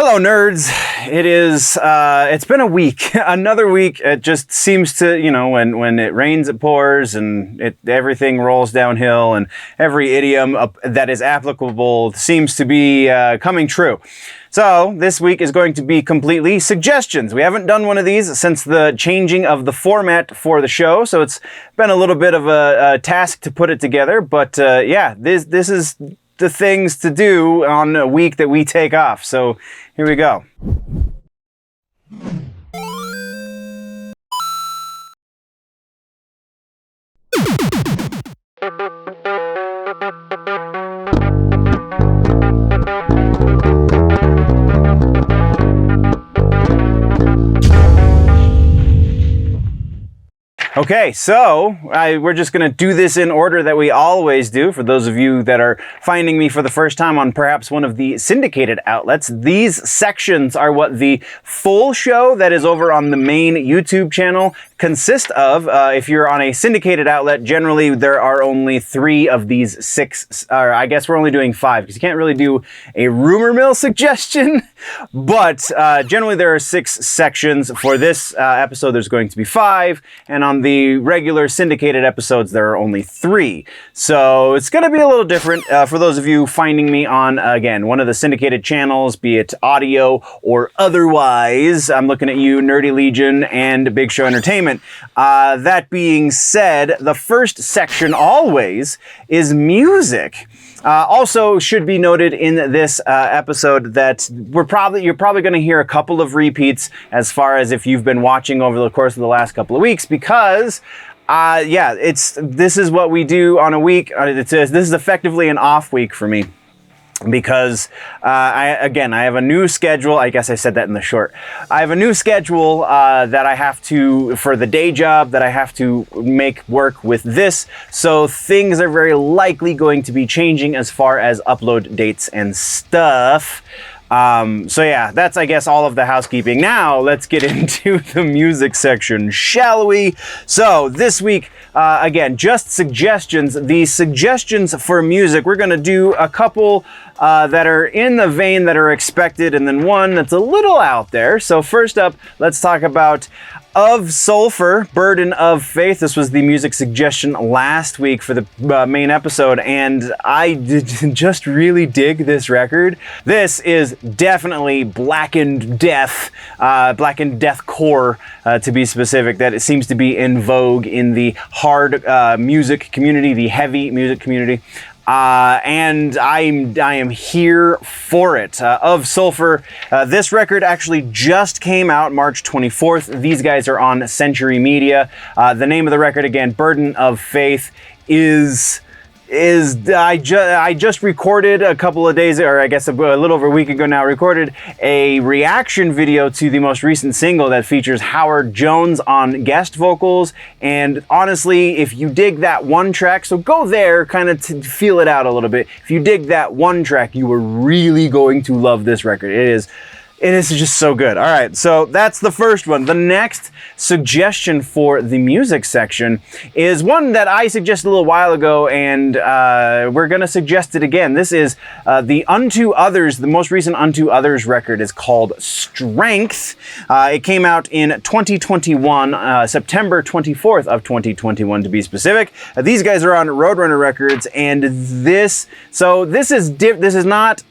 Hello, nerds. It's been a week, another week. It just seems to, when it rains, it pours, and everything rolls downhill, and every idiom that is applicable seems to be coming true. So this week is going to be completely suggestions. We haven't done one of these since the changing of the format for the show, so it's been a little bit of a task to put it together. But this is the things to do on a week that we take off. So here we go. Okay, so we're just going to do this in order that we always do. For those of you that are finding me for the first time on perhaps one of the syndicated outlets, these sections are what the full show that is over on the main YouTube channel consist of. If you're on a syndicated outlet, generally there are only 3 of these 6, or I guess we're only doing 5 because you can't really do a rumor mill suggestion, but generally there are 6 sections. For this episode, there's going to be 5, and on the regular syndicated episodes, there are only 3. So it's going to be a little different for those of you finding me on, again, one of the syndicated channels, be it audio or otherwise. I'm looking at you, Nerdy Legion and Big Show Entertainment. That being said, the first section always is music. Also should be noted in this episode that you're probably going to hear a couple of repeats as far as if you've been watching over the course of the last couple of weeks, because this is what we do on a week. This is effectively an off week for me, because I have a new schedule. I guess I said that in the short. I have a new schedule that I have to, for the day job, that I have to make work with this. So things are very likely going to be changing as far as upload dates and stuff. That's, I guess, all of the housekeeping. Now let's get into the music section, shall we? So this week, again, just suggestions. The suggestions for music, we're going to do a couple that are in the vein that are expected, and then one that's a little out there. So first up, let's talk about Of Sulphur, Burden of Faith. This was the music suggestion last week for the main episode, and I just really dig this record. This is definitely Blackened Death core, to be specific. That it seems to be in vogue in the hard music community, the heavy music community. And I am here for it. Of Sulphur, this record actually just came out March 24th. These guys are on Century Media. The name of the record, again, Burden of Faith, I just recorded a couple of days, or I guess a little over a week ago now, recorded a reaction video to the most recent single that features Howard Jones on guest vocals. And honestly, if you dig that one track, so go there kind of to feel it out a little bit. If you dig that one track, you are really going to love this record. It is just so good. All right, so that's the first one. The next suggestion for the music section is one that I suggested a little while ago, and we're going to suggest it again. This is the Unto Others. The most recent Unto Others record is called Strength. It came out in 2021, September 24th of 2021 to be specific. These guys are on Roadrunner Records, and this is not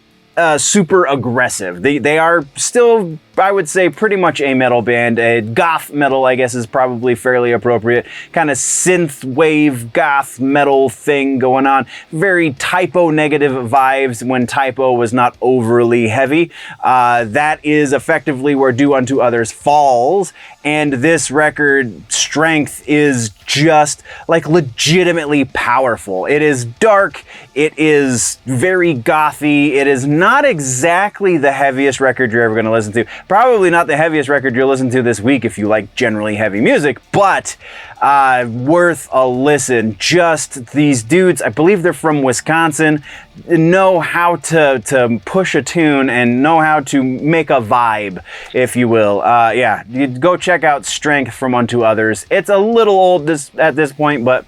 super aggressive. They are still, I would say, pretty much a metal band. A goth metal, I guess, is probably fairly appropriate. Kind of synth wave goth metal thing going on. Very Typo negative vibes when Typo was not overly heavy. That is effectively where Do Unto Others falls. And this record, Strength, is just like legitimately powerful. It is dark. It is very gothy. It is not exactly the heaviest record you're ever going to listen to. Probably not the heaviest record you'll listen to this week if you like generally heavy music, but worth a listen. Just these dudes, I believe they're from Wisconsin, know how to push a tune and know how to make a vibe, if you will. You go check out Strength from Unto Others. It's a little old at this point, but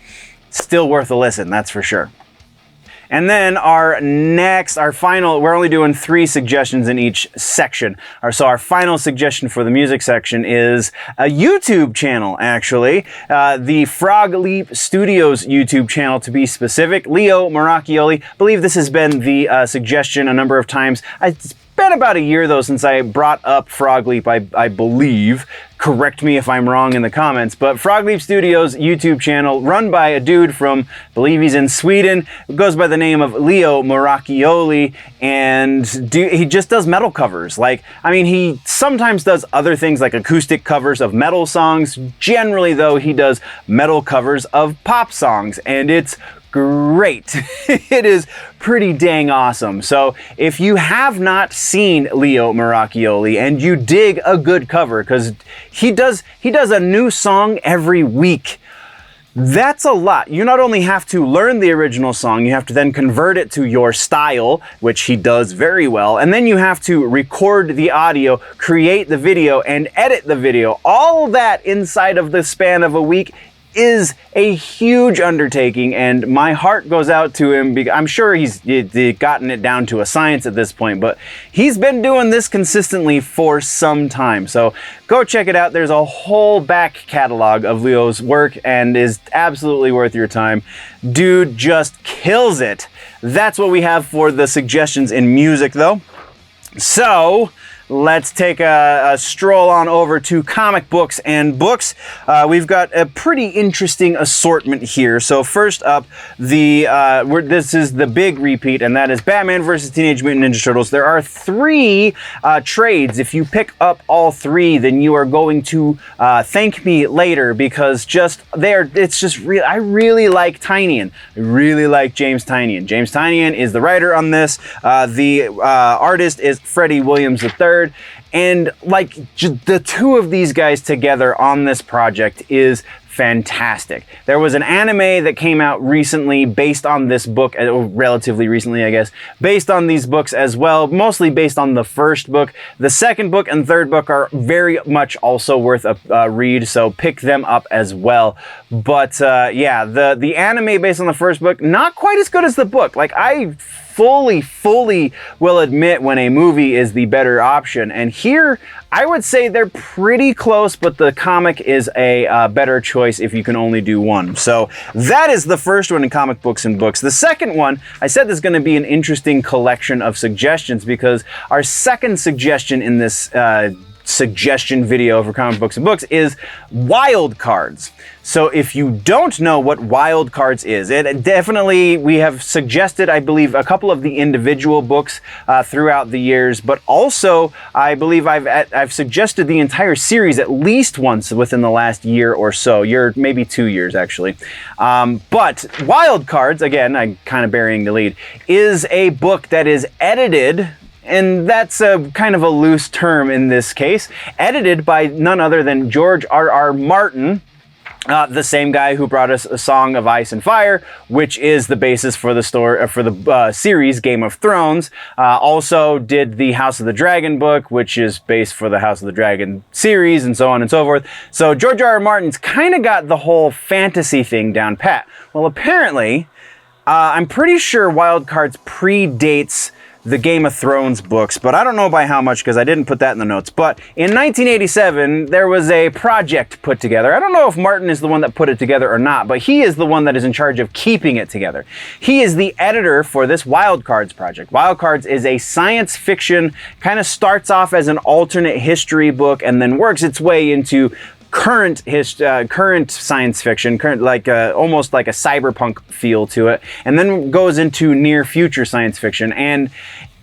still worth a listen, that's for sure. And then our final, we're only doing 3 suggestions in each section. So our final suggestion for the music section is a YouTube channel, actually. The Frog Leap Studios YouTube channel, to be specific. Leo Maracchioli. I believe this has been the suggestion a number of times. It's been about a year, though, since I brought up Frog Leap, I believe. Correct me if I'm wrong in the comments, but Frog Leap Studios YouTube channel run by a dude from, I believe he's in Sweden, goes by the name of Leo Maracchioli, and he just does metal covers. Like, I mean, he sometimes does other things like acoustic covers of metal songs. Generally, though, he does metal covers of pop songs, and it's great. It is pretty dang awesome. So if you have not seen Leo Maracchioli and you dig a good cover, because he does a new song every week. That's a lot. You not only have to learn the original song, you have to then convert it to your style, which he does very well, and then you have to record the audio, create the video, and edit the video. All that inside of the span of a week is a huge undertaking, and my heart goes out to him because I'm sure he's gotten it down to a science at this point, but he's been doing this consistently for some time. So go check it out. There's a whole back catalog of Leo's work and is absolutely worth your time. Dude just kills it. That's what we have for the suggestions in music, though. So let's take a stroll on over to comic books and books. We've got a pretty interesting assortment here. So first up, this is the big repeat, and that is Batman vs. Teenage Mutant Ninja Turtles. There are 3 trades. If you pick up all 3, then you are going to thank me later, because it's just real. I really like Tynion. I really like James Tynion. James Tynion is the writer on this. The artist is Freddie Williams III. And like the 2 of these guys together on this project is fantastic. There was an anime that came out recently based on this book, relatively recently, I guess, based on these books as well, mostly based on the first book. The second book and third book are very much also worth a read, so pick them up as well. But yeah, the anime based on the first book, not quite as good as the book. Like, I fully will admit when a movie is the better option, and here I would say they're pretty close, but the comic is a better choice if you can only do one. So that is the first one in comic books and books. The second one, I said this is going to be an interesting collection of suggestions, because our second suggestion in this suggestion video for comic books and books is Wild Cards. So if you don't know what Wild Cards is, we have suggested, I believe, a couple of the individual books throughout the years, but also I believe I've suggested the entire series at least once within the last year or so, maybe 2 years actually. But Wild Cards, again, I'm kind of burying the lead, is a book that is edited. And that's a kind of a loose term in this case. Edited by none other than George R.R. Martin, the same guy who brought us A Song of Ice and Fire, which is the basis for the story for the series Game of Thrones. Also did the House of the Dragon book, which is based for the House of the Dragon series, and so on and so forth. So George R.R. Martin's kind of got the whole fantasy thing down pat. Well, apparently, I'm pretty sure Wild Cards predates the Game of Thrones books, but I don't know by how much, because I didn't put that in the notes. But in 1987, there was a project put together. I don't know if Martin is the one that put it together or not, but he is the one that is in charge of keeping it together. He is the editor for this Wild Cards project. Wild Cards is a science fiction, kind of starts off as an alternate history book and then works its way into current science fiction, almost like a cyberpunk feel to it, and then goes into near future science fiction, and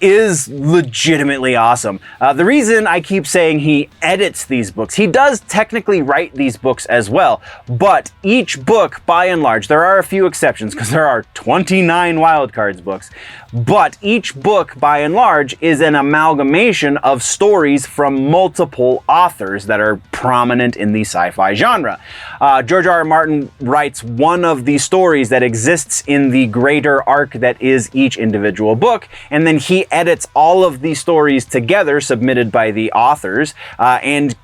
is legitimately awesome. The reason I keep saying he edits these books, he does technically write these books as well, but each book, by and large, there are a few exceptions because there are 29 Wild Cards books, but each book, by and large, is an amalgamation of stories from multiple authors that are prominent in the sci-fi genre. George R.R. Martin writes one of the stories that exists in the greater arc that is each individual book, and then he edits all of these stories together, submitted by the authors, and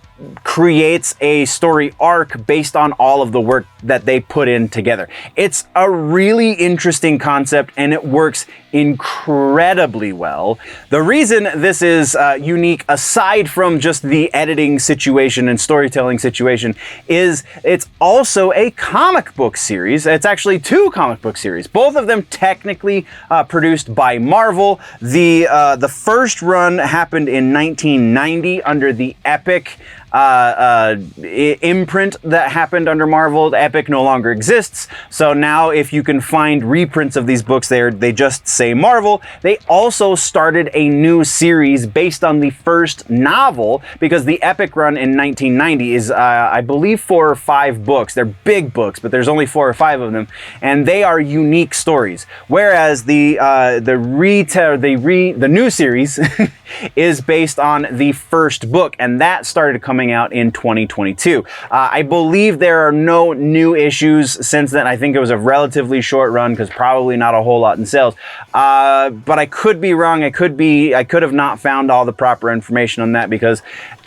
creates a story arc based on all of the work that they put in together. It's a really interesting concept and it works incredibly well. The reason this is unique, aside from just the editing situation and storytelling situation, is it's also a comic book series. It's actually two comic book series, both of them technically produced by Marvel. The first run happened in 1990 under the Epic imprint that happened under Marvel. Epic no longer exists, so now if you can find reprints of these books, they just say Marvel. They also started a new series based on the first novel, because the Epic run in 1990 is I believe 4 or 5 books. They're big books, but there's only 4 or 5 of them, and they are unique stories. Whereas the new series is based on the first book, and that started coming out in 2022. I believe there are no new issues since then. I think it was a relatively short run because probably not a whole lot in sales. But I could be wrong. I could have not found all the proper information on that because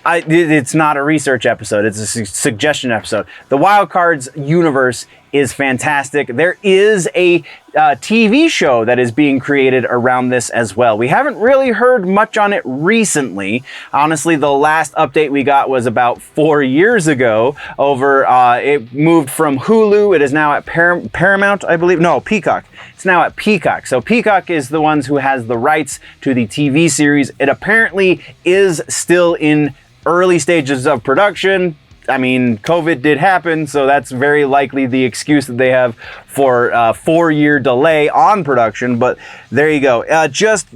it's not a research episode. It's a suggestion episode. The Wild Cards universe is fantastic. There is a TV show that is being created around this as well. We haven't really heard much on it recently. Honestly, the last update we got was about 4 years ago. It moved from Hulu. It is now at Paramount, I believe. No, Peacock. It's now at Peacock. So Peacock is the ones who has the rights to the TV series. It apparently is still in early stages of production. I mean, COVID did happen, so that's very likely the excuse that they have for a 4-year delay on production, but there you go. Just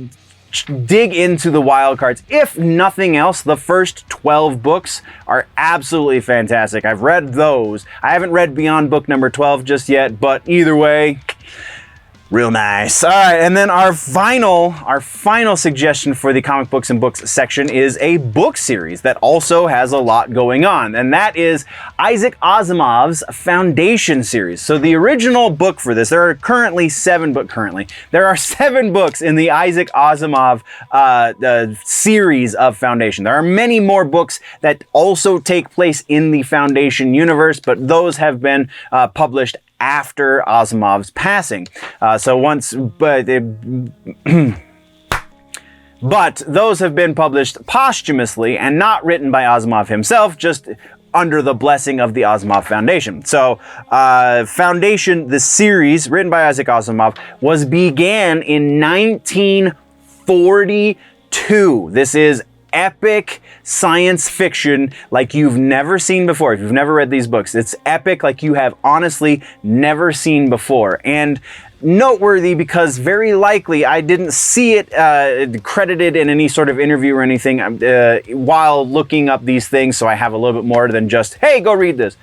dig into the Wild Cards. If nothing else, the first 12 books are absolutely fantastic. I've read those. I haven't read beyond book number 12 just yet, but either way, real nice. All right, and then our final suggestion for the comic books and books section is a book series that also has a lot going on, and that is Isaac Asimov's Foundation series. So the original book for this, there are currently 7 books in the Isaac Asimov series of Foundation. There are many more books that also take place in the Foundation universe, but those have been published after Asimov's passing. But those have been published posthumously and not written by Asimov himself, just under the blessing of the Asimov Foundation. So Foundation, the series written by Isaac Asimov, began in 1942. This is epic science fiction like you've never seen before. If you've never read these books, it's epic like you have honestly never seen before. And noteworthy because very likely I didn't see it credited in any sort of interview or anything while looking up these things, so I have a little bit more than just, hey, go read this.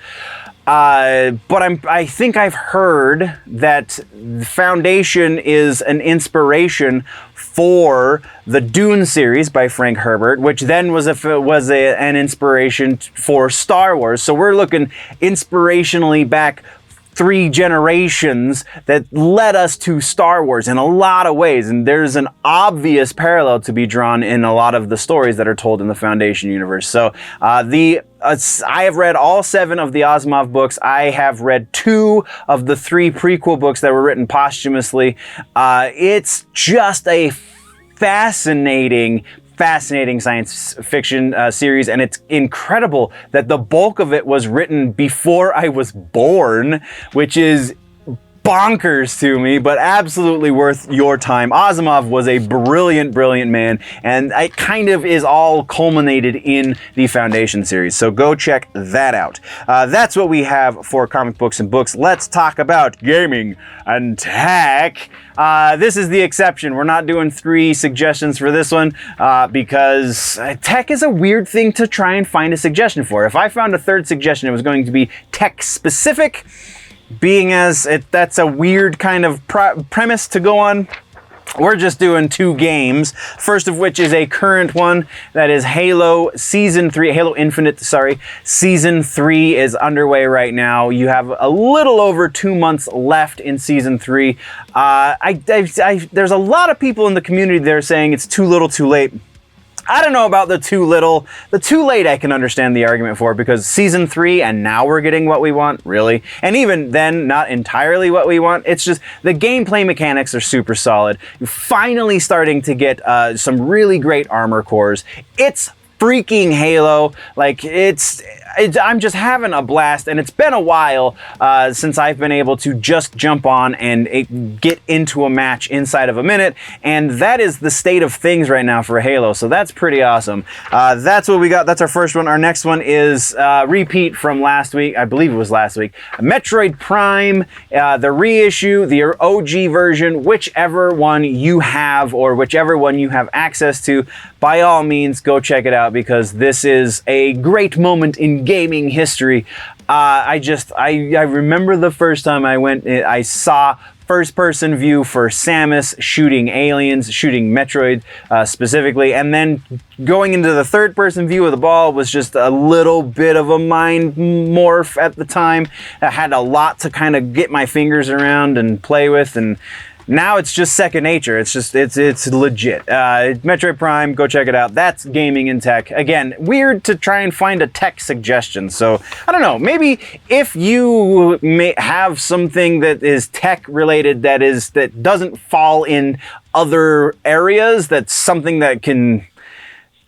But I think I've heard that Foundation is an inspiration for the Dune series by Frank Herbert, which then was an inspiration for Star Wars. So we're looking inspirationally back 3 generations that led us to Star Wars in a lot of ways, and there's an obvious parallel to be drawn in a lot of the stories that are told in the Foundation universe. So I have read all 7 of the Asimov books. I have read 2 of the 3 prequel books that were written posthumously. It's just a fascinating science fiction series, and it's incredible that the bulk of it was written before I was born, which is bonkers to me, but absolutely worth your time. Asimov was a brilliant man, and it kind of is all culminated in the Foundation series, so go check that out. That's what we have for comic books and books. Let's talk about gaming and tech. This is the exception. We're not doing 3 suggestions for this one because tech is a weird thing to try and find a suggestion for. If I found a 3rd suggestion, it was going to be tech specific, being as that's a weird kind of premise to go on. We're just doing 2 games, first of which is a current one, that is Halo Infinite, Season 3 is underway right now. You have a little over 2 months left in Season 3. There's a lot of people in the community that are saying it's too little too late. I don't know about the too little. The too late I can understand the argument for, because season 3 and now we're getting what we want, really. And even then, not entirely what we want. It's just the gameplay mechanics are super solid. You're finally starting to get some really great armor cores. It's freaking Halo. Like, I'm just having a blast, and it's been a while since I've been able to just jump on and get into a match inside of a minute, and that is the state of things right now for Halo, so that's pretty awesome. That's what we got. That's our first one. Our next one is repeat from last week. I believe it was last week. Metroid Prime, the reissue, the OG version, whichever one you have or whichever one you have access to, by all means, go check it out, because this is a great moment in gaming history. I remember the first time I went, I saw first-person view for Samus shooting aliens, shooting Metroid specifically, and then going into the third-person view of the ball was just a little bit of a mind morph at the time. I had a lot to kind of get my fingers around and play with, and now it's just second nature. It's legit. Metroid Prime, go check it out. That's gaming and tech. Again, weird to try and find a tech suggestion. So I don't know, maybe if you may have something that is tech related, that doesn't fall in other areas, that's something that can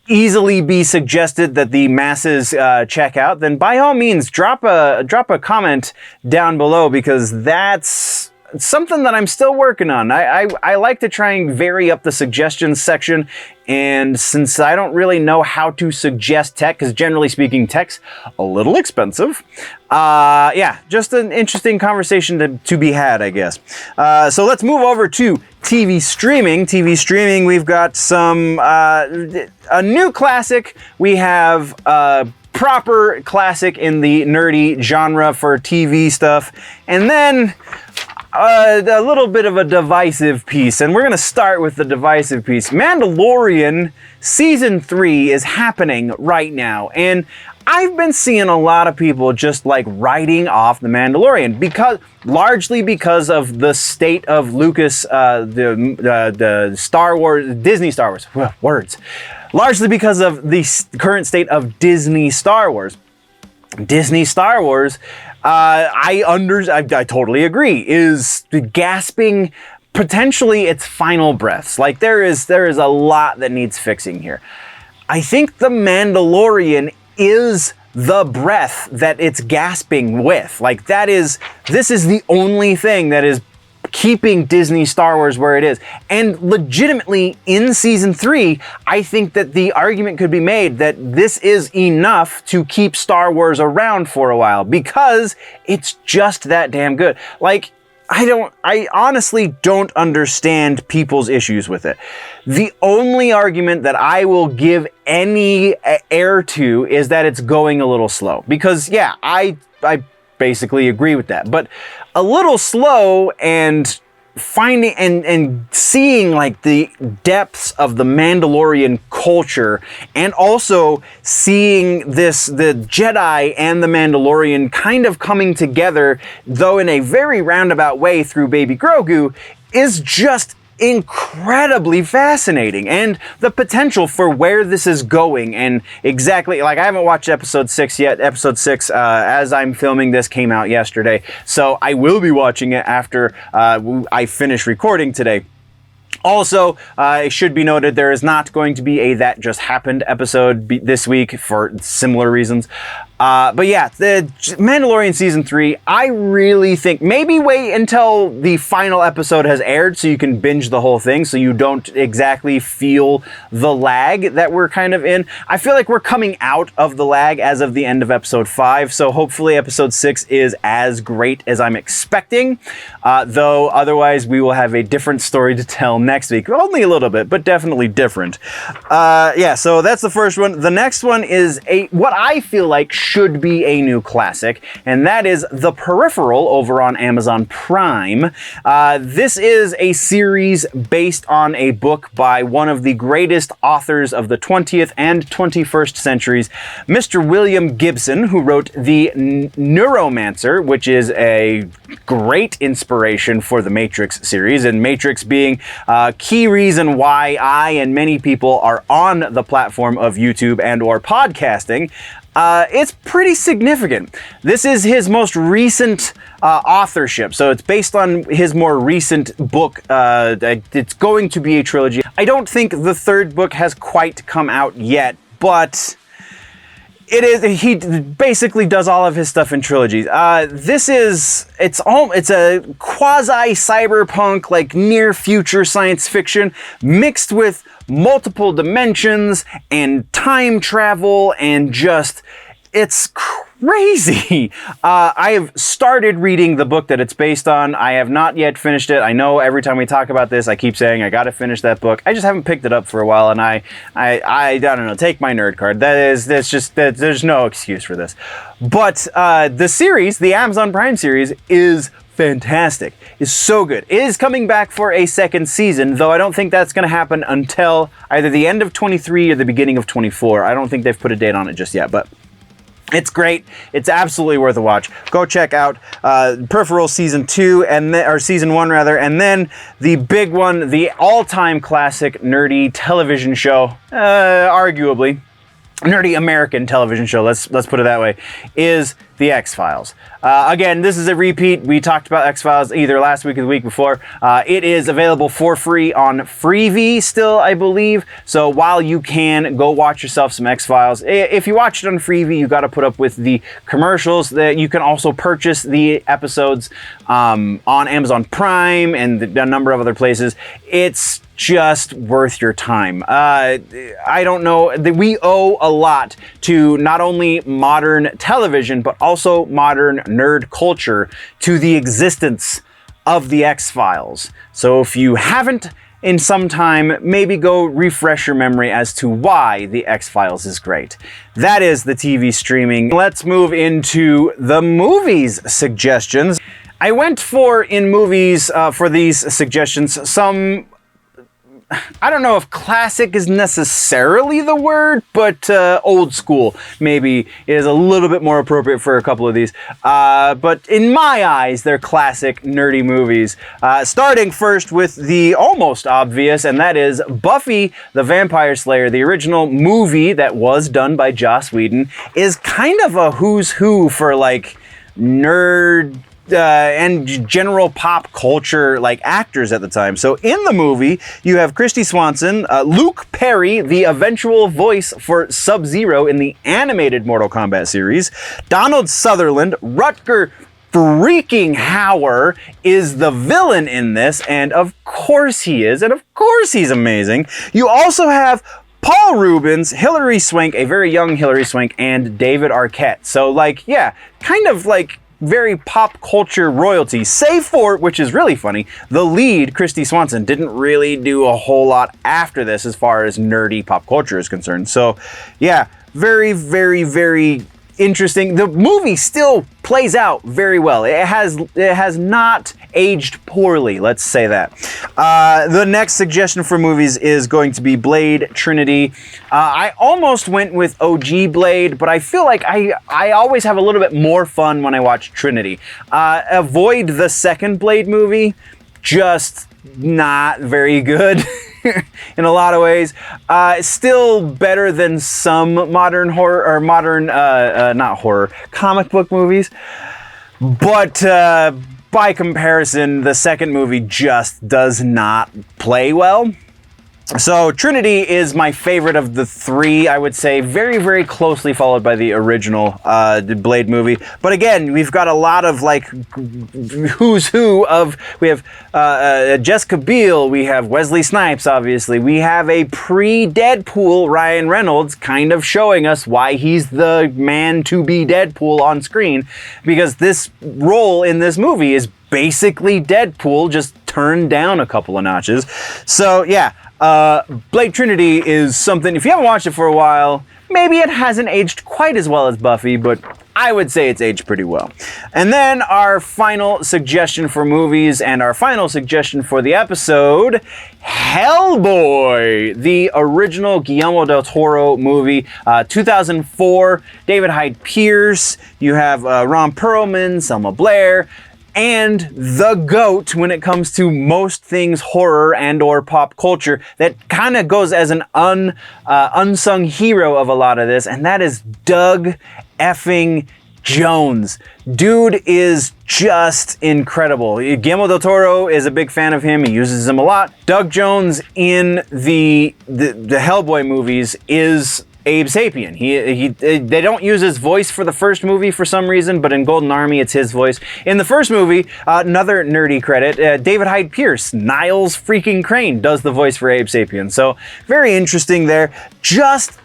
easily be suggested that the masses check out, then by all means drop a comment down below, because that's something that I'm still working on. I like to try and vary up the suggestions section, and since I don't really know how to suggest tech, because generally speaking tech's a little expensive, yeah, just an interesting conversation to be had, I guess. So let's move over to TV streaming. TV streaming, we've got some a new classic. We have proper classic in the nerdy genre for TV stuff, and then a little bit of a divisive piece, and we're going to start with the divisive piece. Mandalorian Season 3 is happening right now, and I've been seeing a lot of people just like writing off The Mandalorian, largely because of the state of Lucas, the Star Wars, Disney Star Wars, words. Largely because of the current state of Disney Star Wars. Disney Star Wars, I totally agree, is gasping potentially its final breaths. Like, there is a lot that needs fixing here. I think The Mandalorian is the breath that it's gasping with. Like, this is the only thing that is keeping Disney Star Wars where it is. And legitimately, in Season 3, I think that the argument could be made that this is enough to keep Star Wars around for a while, because it's just that damn good. Like, I honestly don't understand people's issues with it. The only argument that I will give any air to is that it's going a little slow. Because, yeah, I basically agree with that. But a little slow, and finding and seeing like the depths of the Mandalorian culture, and also seeing the Jedi and the Mandalorian kind of coming together, though in a very roundabout way through Baby Grogu, is just incredibly fascinating. And the potential for where this is going, and exactly, like, I haven't watched episode 6 yet. Episode 6, as I'm filming this, came out yesterday, so I will be watching it after I finish recording today. Also, it should be noted, there is not going to be a That Just Happened episode this week for similar reasons. But yeah, the Mandalorian Season 3, I really think, maybe wait until the final episode has aired so you can binge the whole thing, so you don't exactly feel the lag that we're kind of in. I feel like we're coming out of the lag as of the end of episode 5, so hopefully episode 6 is as great as I'm expecting, though otherwise we will have a different story to tell next week. Only a little bit, but definitely different. Yeah, so that's the first one. The next one is what I feel like should be a new classic, and that is The Peripheral over on Amazon Prime. This is a series based on a book by one of the greatest authors of the 20th and 21st centuries, Mr. William Gibson, who wrote The Neuromancer, which is a great inspiration for the Matrix series, and Matrix being a key reason why I and many people are on the platform of YouTube and or podcasting. It's pretty significant. This is his most recent authorship, so it's based on his more recent book. It's going to be a trilogy. I don't think the third book has quite come out yet, but he basically does all of his stuff in trilogies. It's a quasi-cyberpunk, like near-future science fiction mixed with multiple dimensions and time travel, and just, it's crazy. I have started reading the book that it's based on. I have not yet finished it. I know every time we talk about this, I keep saying I gotta finish that book. I just haven't picked it up for a while, and I don't know, take my nerd card. There's no excuse for this. But the series, the Amazon Prime series, is fantastic. Is so good. It is coming back for a second season, though I don't think that's going to happen until either the end of 23 or the beginning of 24. I don't think they've put a date on it just yet, but it's great. It's absolutely worth a watch. Go check out Peripheral Season 2, or Season 1 rather, and then the big one, the all-time classic nerdy television show, arguably nerdy American television show, let's put it that way, is The X-Files. Again, this is a repeat. We talked about X-Files either last week or the week before. It is available for free on Freevee still, I believe. So while you can go watch yourself some X-Files, if you watch it on Freevee, you got to put up with the commercials. That you can also purchase the episodes on Amazon Prime and a number of other places. It's just worth your time. I don't know, we owe a lot to not only modern television, but also modern nerd culture to the existence of the X-Files. So if you haven't in some time, maybe go refresh your memory as to why the X-Files is great. That is the TV streaming. Let's move into the movies suggestions. I went for, in movies, for these suggestions, some, I don't know if classic is necessarily the word, but old school maybe is a little bit more appropriate for a couple of these. But in my eyes, they're classic nerdy movies. Starting first with the almost obvious, and that is Buffy the Vampire Slayer. The original movie that was done by Joss Whedon is kind of a who's who for like nerd and general pop culture like actors at the time. So in the movie, you have Kristy Swanson, Luke Perry, the eventual voice for Sub-Zero in the animated Mortal Kombat series, Donald Sutherland, Rutger freaking Hauer is the villain in this, and of course he is, and of course he's amazing. You also have Paul Reubens, Hilary Swank, a very young Hilary Swank, and David Arquette. So like, yeah, kind of like very pop culture royalty, save for, which is really funny, the lead, Kristy Swanson, didn't really do a whole lot after this as far as nerdy pop culture is concerned. So yeah, very, very, very interesting. The movie still plays out very well. It has not aged poorly, let's say that. The next suggestion for movies is going to be Blade Trinity. I almost went with OG Blade, but I feel like I always have a little bit more fun when I watch Trinity. Avoid the second Blade movie, just not very good in a lot of ways. Still better than some modern horror, or modern, not horror, comic book movies. But by comparison, the second movie just does not play well. So Trinity is my favorite of the three, I would say, very, very closely followed by the original Blade movie. But again, we've got a lot of like who's who of, we have Jessica Biel, we have Wesley Snipes, obviously. We have a pre-Deadpool Ryan Reynolds kind of showing us why he's the man to be Deadpool on screen, because this role in this movie is basically Deadpool, just turned down a couple of notches. So yeah, Blade Trinity is something, if you haven't watched it for a while, maybe it hasn't aged quite as well as Buffy, but I would say it's aged pretty well. And then our final suggestion for movies and our final suggestion for the episode, Hellboy, the original Guillermo del Toro movie, 2004, David Hyde Pierce, you have Ron Perlman, Selma Blair, and the GOAT when it comes to most things horror and or pop culture that kind of goes as an unsung hero of a lot of this, and that is Doug effing Jones. Dude is just incredible. Guillermo del Toro is a big fan of him. He uses him a lot. Doug Jones in the Hellboy movies is Abe Sapien. They don't use his voice for the first movie for some reason, but in Golden Army, it's his voice. In the first movie, another nerdy credit, David Hyde Pierce, Niles freaking Crane, does the voice for Abe Sapien. So very interesting there. Just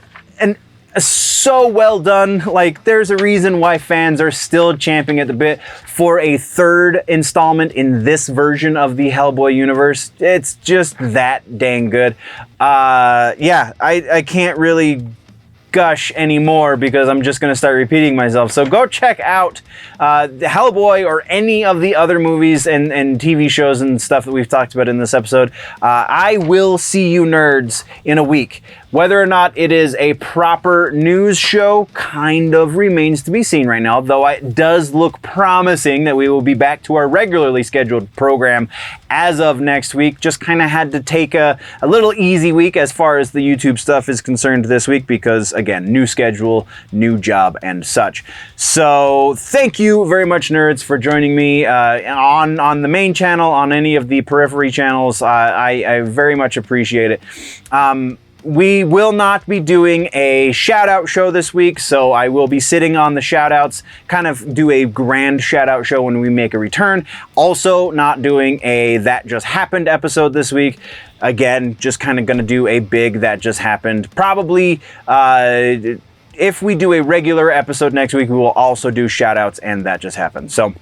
so well done. Like, there's a reason why fans are still champing at the bit for a third installment in this version of the Hellboy universe. It's just that dang good. Yeah, I can't really gush anymore because I'm just going to start repeating myself. So go check out Hellboy or any of the other movies and TV shows and stuff that we've talked about in this episode. I will see you nerds in a week. Whether or not it is a proper news show kind of remains to be seen right now, though it does look promising that we will be back to our regularly scheduled program as of next week. Just kind of had to take a little easy week as far as the YouTube stuff is concerned this week because, again, new schedule, new job, and such. So thank you very much, nerds, for joining me on the main channel, on any of the periphery channels. I very much appreciate it. We will not be doing a shout-out show this week, so I will be sitting on the shout-outs, kind of do a grand shout-out show when we make a return. Also, not doing a That Just Happened episode this week. Again, just kind of going to do a big That Just Happened. Probably, if we do a regular episode next week, we will also do shout-outs and That Just Happened. So...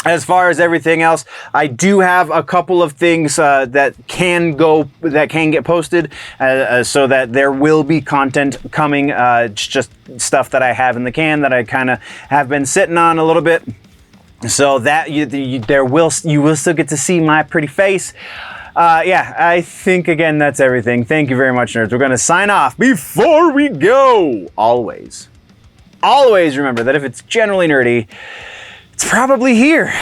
As far as everything else, I do have a couple of things that can get posted, so that there will be content coming. It's just stuff that I have in the can that I kind of have been sitting on a little bit, so that you will still get to see my pretty face. Yeah, I think again that's everything. Thank you very much, nerds. We're gonna sign off. Before we go, always remember that if it's generally nerdy, it's probably here.